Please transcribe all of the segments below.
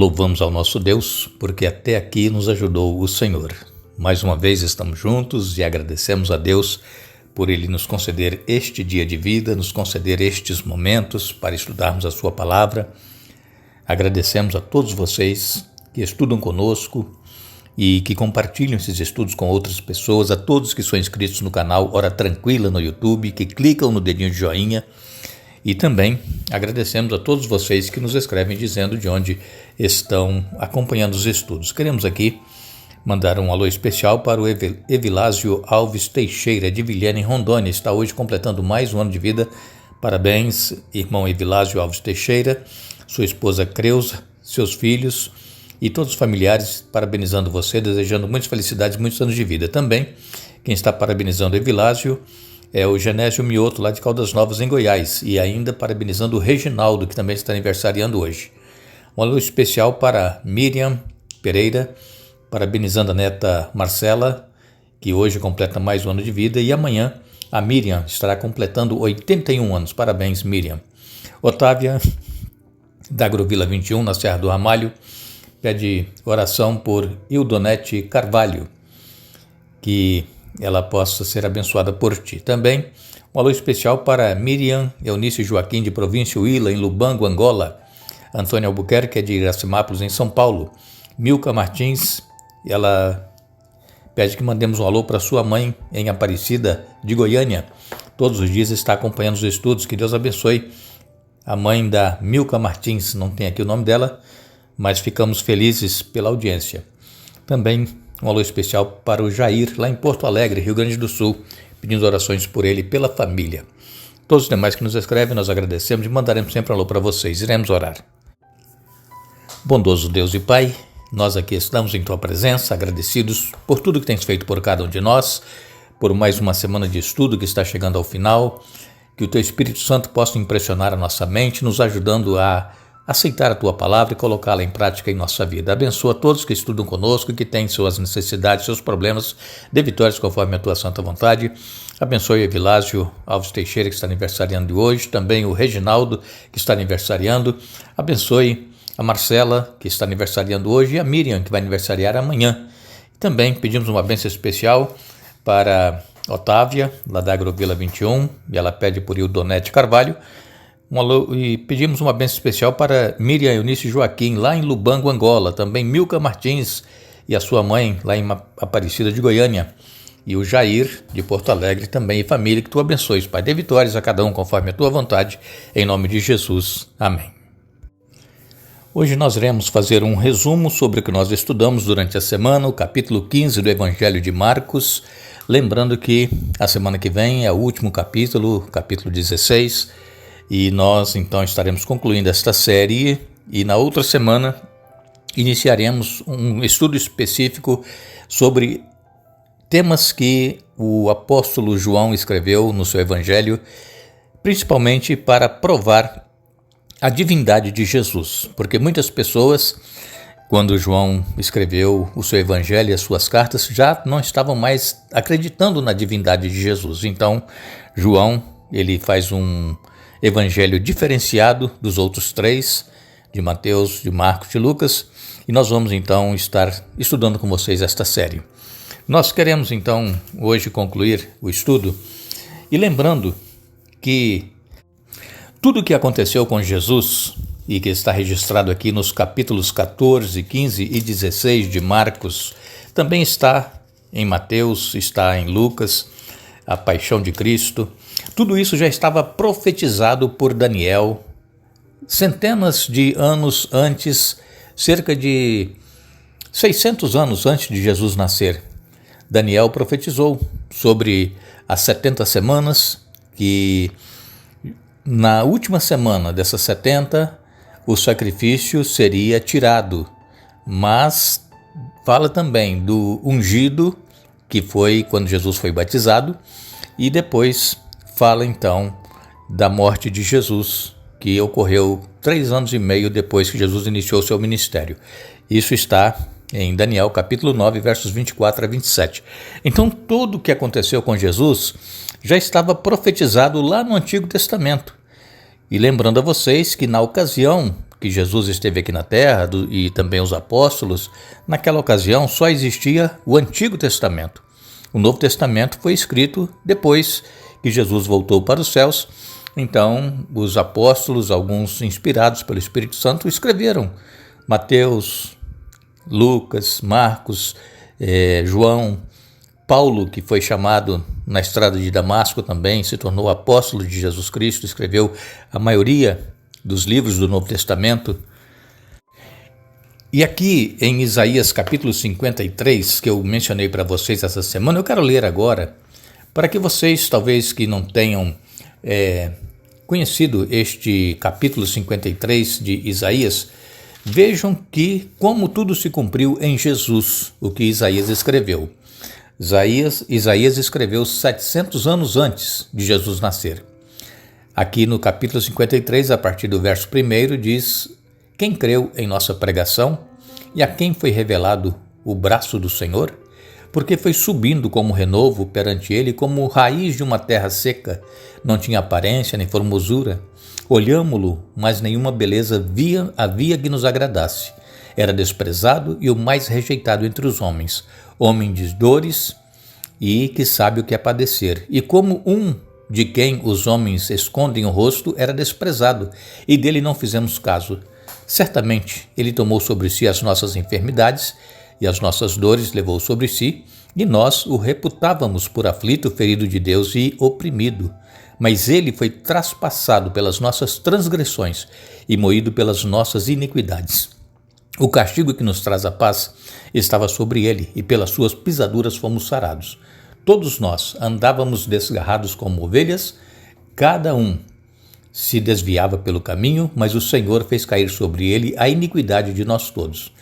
Louvamos ao nosso Deus, porque até aqui nos ajudou o Senhor. Mais uma vez estamos juntos e agradecemos a Deus por Ele nos conceder este dia de vida, nos conceder estes momentos para estudarmos a Sua Palavra. Agradecemos a todos vocês que estudam conosco e que compartilham esses estudos com outras pessoas, a todos que são inscritos no canal Hora Tranquila no YouTube, que clicam no dedinho de joinha. E também agradecemos a todos vocês que nos escrevem dizendo de onde estão acompanhando os estudos. Queremos aqui mandar um alô especial para o Evilásio Alves Teixeira, de Vilhena, em Rondônia. Está hoje completando mais um ano de vida. Parabéns, irmão Evilásio Alves Teixeira, sua esposa Creuza, seus filhos e todos os familiares, parabenizando você, desejando muitas felicidades, muitos anos de vida. Também, quem está parabenizando o Evilásio é o Genésio Mioto, lá de Caldas Novas, em Goiás, e ainda parabenizando o Reginaldo, que também está aniversariando hoje. Um alô especial para Miriam Pereira, parabenizando a neta Marcela, que hoje completa mais um ano de vida, e amanhã a Miriam estará completando 81 anos. Parabéns, Miriam. Otávia, da Agrovila 21, na Serra do Ramalho, pede oração por Ildonete Carvalho, que ela possa ser abençoada por ti. Também um alô especial para Miriam Eunice Joaquim, de Província Huila, em Lubango, Angola. Antônia Albuquerque, de Iracemápolis, em São Paulo. Milka Martins, ela pede que mandemos um alô para sua mãe, em Aparecida, de Goiânia. Todos os dias está acompanhando os estudos. Que Deus abençoe a mãe da Milka Martins. Não tem aqui o nome dela, mas ficamos felizes pela audiência. Também um alô especial para o Jair, lá em Porto Alegre, Rio Grande do Sul, pedindo orações por ele e pela família. Todos os demais que nos escrevem, nós agradecemos e mandaremos sempre um alô para vocês. Iremos orar. Bondoso Deus e Pai, nós aqui estamos em Tua presença, agradecidos por tudo que Tens feito por cada um de nós, por mais uma semana de estudo que está chegando ao final, que o Teu Espírito Santo possa impressionar a nossa mente, nos ajudando a aceitar a Tua Palavra e colocá-la em prática em nossa vida. Abençoa todos que estudam conosco, que têm suas necessidades, seus problemas, de vitórias conforme a Tua santa vontade. Abençoe o Evilásio Alves Teixeira, que está aniversariando hoje, também o Reginaldo, que está aniversariando. Abençoe a Marcela, que está aniversariando hoje, e a Miriam, que vai aniversariar amanhã. Também pedimos uma bênção especial para Otávia, lá da Agrovila 21, e ela pede por Ildonete Carvalho. E pedimos uma bênção especial para Miriam Eunice Joaquim, lá em Lubango, Angola. Também Milka Martins e a sua mãe, lá em Aparecida de Goiânia. E o Jair, de Porto Alegre, também, e família. Que Tu abençoes, Pai. Dê vitórias a cada um conforme a Tua vontade. Em nome de Jesus. Amém. Hoje nós iremos fazer um resumo sobre o que nós estudamos durante a semana, o capítulo 15 do Evangelho de Marcos. Lembrando que a semana que vem é o último capítulo 16, e nós então estaremos concluindo esta série, e na outra semana iniciaremos um estudo específico sobre temas que o apóstolo João escreveu no seu evangelho, principalmente para provar a divindade de Jesus, porque muitas pessoas, quando João escreveu o seu evangelho e as suas cartas, já não estavam mais acreditando na divindade de Jesus. Então, João, ele faz um evangelho diferenciado dos outros três, de Mateus, de Marcos e Lucas, e nós vamos então estar estudando com vocês esta série. Nós queremos então hoje concluir o estudo e lembrando que tudo o que aconteceu com Jesus e que está registrado aqui nos capítulos 14, 15 e 16 de Marcos, também está em Mateus, está em Lucas, a paixão de Cristo. Tudo isso já estava profetizado por Daniel centenas de anos antes, cerca de 600 anos antes de Jesus nascer. Daniel profetizou sobre as 70 semanas, que na última semana dessas 70 o sacrifício seria tirado, mas fala também do ungido, que foi quando Jesus foi batizado, e depois fala então da morte de Jesus, que ocorreu 3 anos e meio depois que Jesus iniciou seu ministério. Isso está em Daniel capítulo 9, versos 24 a 27. Então tudo o que aconteceu com Jesus já estava profetizado lá no Antigo Testamento. E lembrando a vocês que na ocasião que Jesus esteve aqui na terra e também os apóstolos, naquela ocasião só existia o Antigo Testamento. O Novo Testamento foi escrito depois que Jesus voltou para os céus. Então, os apóstolos, alguns inspirados pelo Espírito Santo, escreveram Mateus, Lucas, Marcos, João, Paulo, que foi chamado na estrada de Damasco também, se tornou apóstolo de Jesus Cristo, escreveu a maioria dos livros do Novo Testamento. E aqui em Isaías capítulo 53, que eu mencionei para vocês essa semana, eu quero ler agora, para que vocês, talvez que não tenham conhecido este capítulo 53 de Isaías, vejam que como tudo se cumpriu em Jesus, o que Isaías escreveu. Isaías escreveu 700 anos antes de Jesus nascer. Aqui no capítulo 53, a partir do verso 1, diz: quem creu em nossa pregação e a quem foi revelado o braço do Senhor? Porque foi subindo como renovo perante ele, como raiz de uma terra seca, não tinha aparência nem formosura. Olhámo-lo, mas nenhuma beleza havia que nos agradasse. Era desprezado e o mais rejeitado entre os homens, homem de dores e que sabe o que é padecer. E como um de quem os homens escondem o rosto, era desprezado, e dele não fizemos caso. Certamente ele tomou sobre si as nossas enfermidades, e as nossas dores levou sobre si, e nós o reputávamos por aflito, ferido de Deus e oprimido. Mas ele foi traspassado pelas nossas transgressões e moído pelas nossas iniquidades. O castigo que nos traz a paz estava sobre ele, e pelas suas pisaduras fomos sarados. Todos nós andávamos desgarrados como ovelhas, cada um se desviava pelo caminho, mas o Senhor fez cair sobre ele a iniquidade de nós todos.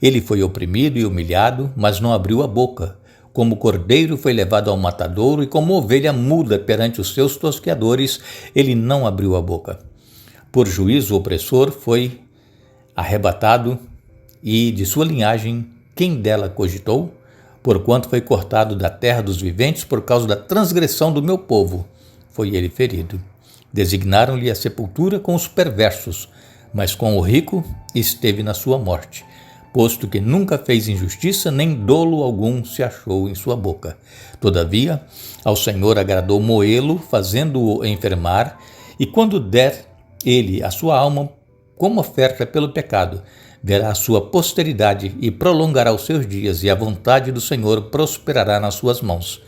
Ele foi oprimido e humilhado, mas não abriu a boca. Como cordeiro foi levado ao matadouro, e como ovelha muda perante os seus tosqueadores, ele não abriu a boca. Por juízo opressor foi arrebatado, e de sua linhagem quem dela cogitou? Porquanto foi cortado da terra dos viventes por causa da transgressão do meu povo, foi ele ferido. Designaram-lhe a sepultura com os perversos, mas com o rico esteve na sua morte, posto que nunca fez injustiça, nem dolo algum se achou em sua boca. Todavia, ao Senhor agradou moê-lo, fazendo-o enfermar, e quando der ele a sua alma como oferta pelo pecado, verá a sua posteridade e prolongará os seus dias, e a vontade do Senhor prosperará nas suas mãos.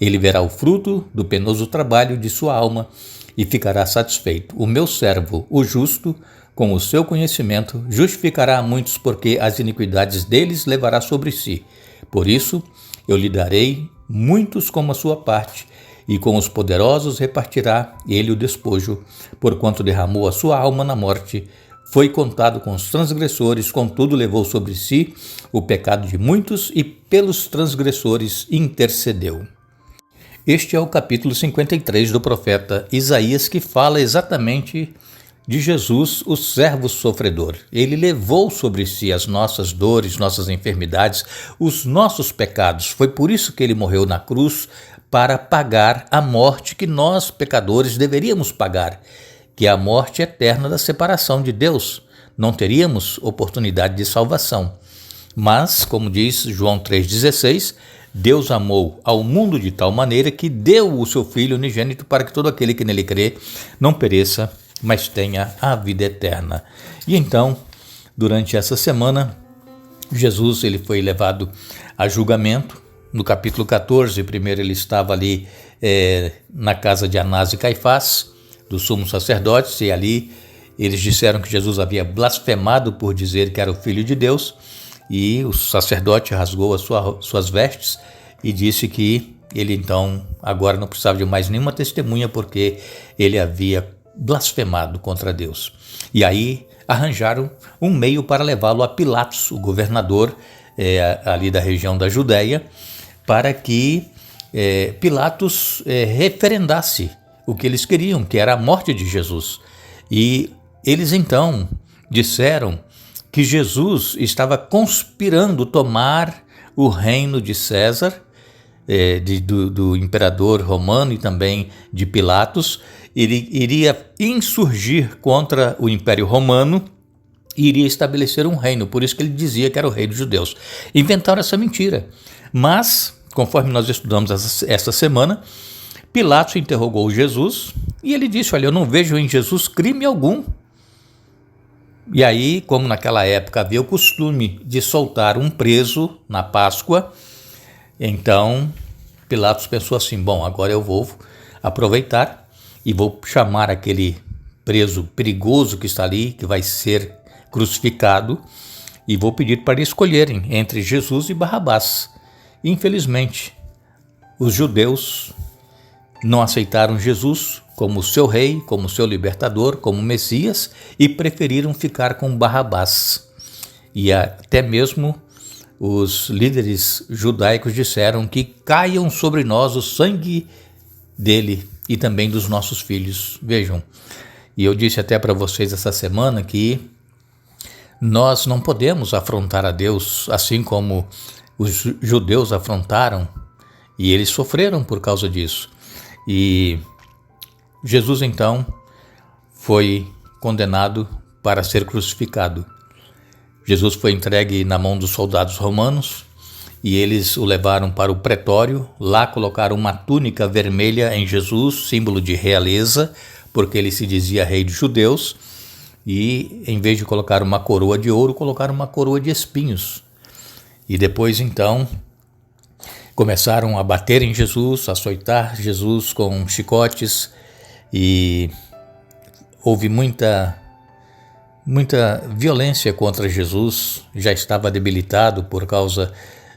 Ele verá o fruto do penoso trabalho de sua alma e ficará satisfeito. O meu servo, o justo, com o seu conhecimento, justificará a muitos, porque as iniquidades deles levará sobre si. Por isso, eu lhe darei muitos como a sua parte, e com os poderosos repartirá ele o despojo, porquanto derramou a sua alma na morte. Foi contado com os transgressores, contudo levou sobre si o pecado de muitos e pelos transgressores intercedeu. Este é o capítulo 53 do profeta Isaías, que fala exatamente de Jesus, o servo sofredor. Ele levou sobre si as nossas dores, nossas enfermidades, os nossos pecados. Foi por isso que ele morreu na cruz, para pagar a morte que nós, pecadores, deveríamos pagar, que é a morte eterna da separação de Deus. Não teríamos oportunidade de salvação. Mas, como diz João 3,16, Deus amou ao mundo de tal maneira que deu o seu Filho unigênito para que todo aquele que nele crê não pereça, mas tenha a vida eterna. E então, durante essa semana, Jesus ele foi levado a julgamento. No capítulo 14, primeiro ele estava ali na casa de Anás e Caifás, dos sumos sacerdotes, e ali eles disseram que Jesus havia blasfemado por dizer que era o Filho de Deus, e o sacerdote rasgou as suas vestes e disse que ele então agora não precisava de mais nenhuma testemunha, porque ele havia blasfemado contra Deus. E aí arranjaram um meio para levá-lo a Pilatos, o governador ali da região da Judéia, para que Pilatos referendasse o que eles queriam, que era a morte de Jesus. E eles então disseram que Jesus estava conspirando tomar o reino de César, do imperador romano, e também de Pilatos. Ele iria insurgir contra o Império Romano e iria estabelecer um reino, por isso que ele dizia que era o rei dos judeus. Inventaram essa mentira, mas, conforme nós estudamos esta semana, Pilatos interrogou Jesus e ele disse: olha, eu não vejo em Jesus crime algum. E aí, como naquela época havia o costume de soltar um preso na Páscoa, então Pilatos pensou assim: bom, agora eu vou aproveitar e vou chamar aquele preso perigoso que está ali, que vai ser crucificado, e vou pedir para escolherem entre Jesus e Barrabás. Infelizmente, os judeus não aceitaram Jesus como seu rei, como seu libertador, como Messias, e preferiram ficar com Barrabás. E até mesmo os líderes judaicos disseram que caiam sobre nós o sangue dele e também dos nossos filhos. Vejam, e eu disse até para vocês essa semana que nós não podemos afrontar a Deus assim como os judeus afrontaram, e eles sofreram por causa disso. E Jesus então foi condenado para ser crucificado. Jesus foi entregue na mão dos soldados romanos e eles o levaram para o pretório. Lá colocaram uma túnica vermelha em Jesus, símbolo de realeza, porque ele se dizia rei dos judeus, e em vez de colocar uma coroa de ouro, colocaram uma coroa de espinhos. E depois então começaram a bater em Jesus, a açoitar Jesus com chicotes, e houve muita violência contra Jesus. Já estava debilitado por causa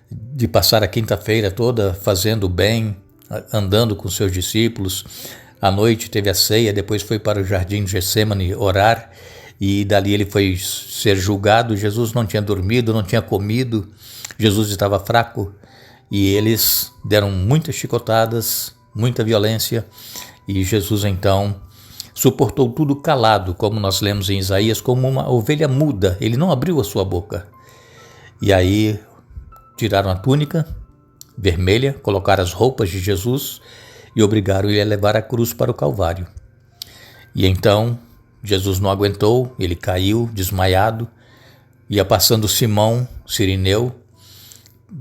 de passar a quinta-feira toda fazendo bem, andando com seus discípulos. À noite teve a ceia, depois foi para o jardim de Getsêmani orar, e dali ele foi ser julgado. Jesus não tinha dormido, não tinha comido, Jesus estava fraco, e eles deram muitas chicotadas, muita violência, e Jesus então suportou tudo calado, como nós lemos em Isaías, como uma ovelha muda. Ele não abriu a sua boca. E aí tiraram a túnica vermelha, colocaram as roupas de Jesus e obrigaram ele a levar a cruz para o Calvário. E então Jesus não aguentou, ele caiu desmaiado, ia passando Simão, Cirineu,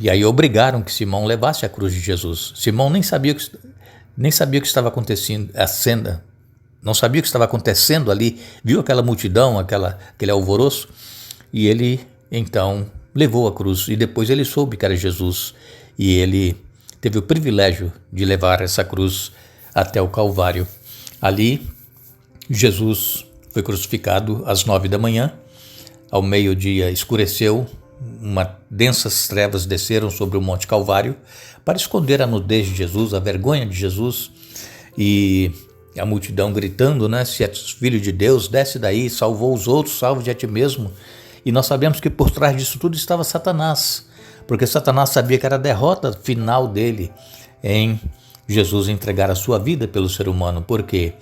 e aí obrigaram que Simão levasse a cruz de Jesus. Simão nem sabia o que estava acontecendo, a cena, não sabia o que estava acontecendo ali, viu aquela multidão, aquele alvoroço, e ele então levou a cruz, e depois ele soube que era Jesus, e ele teve o privilégio de levar essa cruz até o Calvário. Ali, Jesus foi crucificado às 9 da manhã, ao meio-dia escureceu, densas trevas desceram sobre o Monte Calvário para esconder a nudez de Jesus, a vergonha de Jesus, e a multidão gritando, né? Se és filho de Deus, desce daí, salvou os outros, salve-te a ti mesmo. E nós sabemos que por trás disso tudo estava Satanás, porque Satanás sabia que era a derrota final dele em Jesus entregar a sua vida pelo ser humano. Por quê?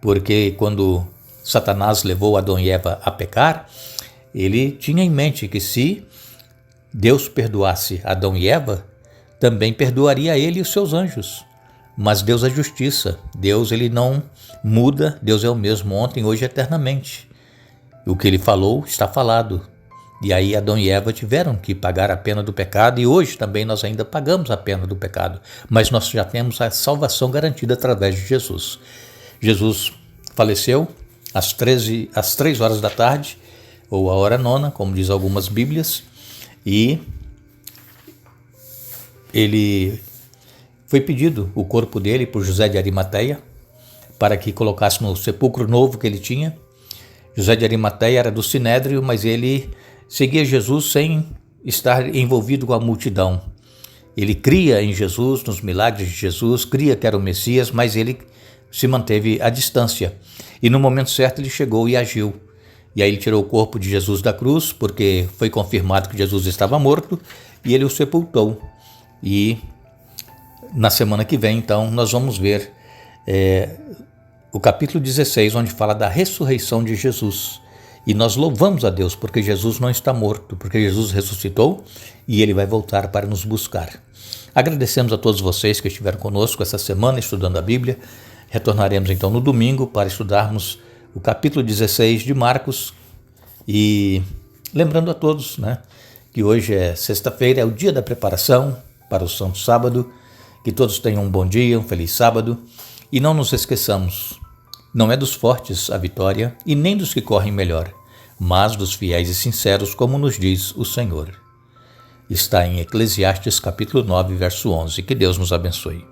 Porque quando Satanás levou Adão e Eva a pecar, ele tinha em mente que se Deus perdoasse Adão e Eva, também perdoaria ele e os seus anjos. Mas Deus é justiça, Deus ele não muda, Deus é o mesmo ontem, hoje e eternamente. O que ele falou está falado. E aí Adão e Eva tiveram que pagar a pena do pecado, e hoje também nós ainda pagamos a pena do pecado, mas nós já temos a salvação garantida através de Jesus. Jesus faleceu às 3 horas da tarde, ou a hora nona, como diz algumas bíblias, e ele foi pedido o corpo dele por José de Arimateia para que colocasse no sepulcro novo que ele tinha. José de Arimateia era do Sinédrio, mas ele seguia Jesus sem estar envolvido com a multidão. Ele cria em Jesus, nos milagres de Jesus, cria que era o Messias, mas ele se manteve à distância. E no momento certo ele chegou e agiu. E aí ele tirou o corpo de Jesus da cruz, porque foi confirmado que Jesus estava morto, e ele o sepultou. E na semana que vem, então, nós vamos ver o capítulo 16, onde fala da ressurreição de Jesus. E nós louvamos a Deus, porque Jesus não está morto, porque Jesus ressuscitou e ele vai voltar para nos buscar. Agradecemos a todos vocês que estiveram conosco essa semana estudando a Bíblia. Retornaremos então no domingo para estudarmos o capítulo 16 de Marcos, E lembrando a todos, que hoje é sexta-feira, é o dia da preparação para o Santo Sábado. Que todos tenham um bom dia, um feliz sábado. E não nos esqueçamos, não é dos fortes a vitória e nem dos que correm melhor, mas dos fiéis e sinceros, como nos diz o Senhor. Está em Eclesiastes capítulo 9, verso 11. Que Deus nos abençoe.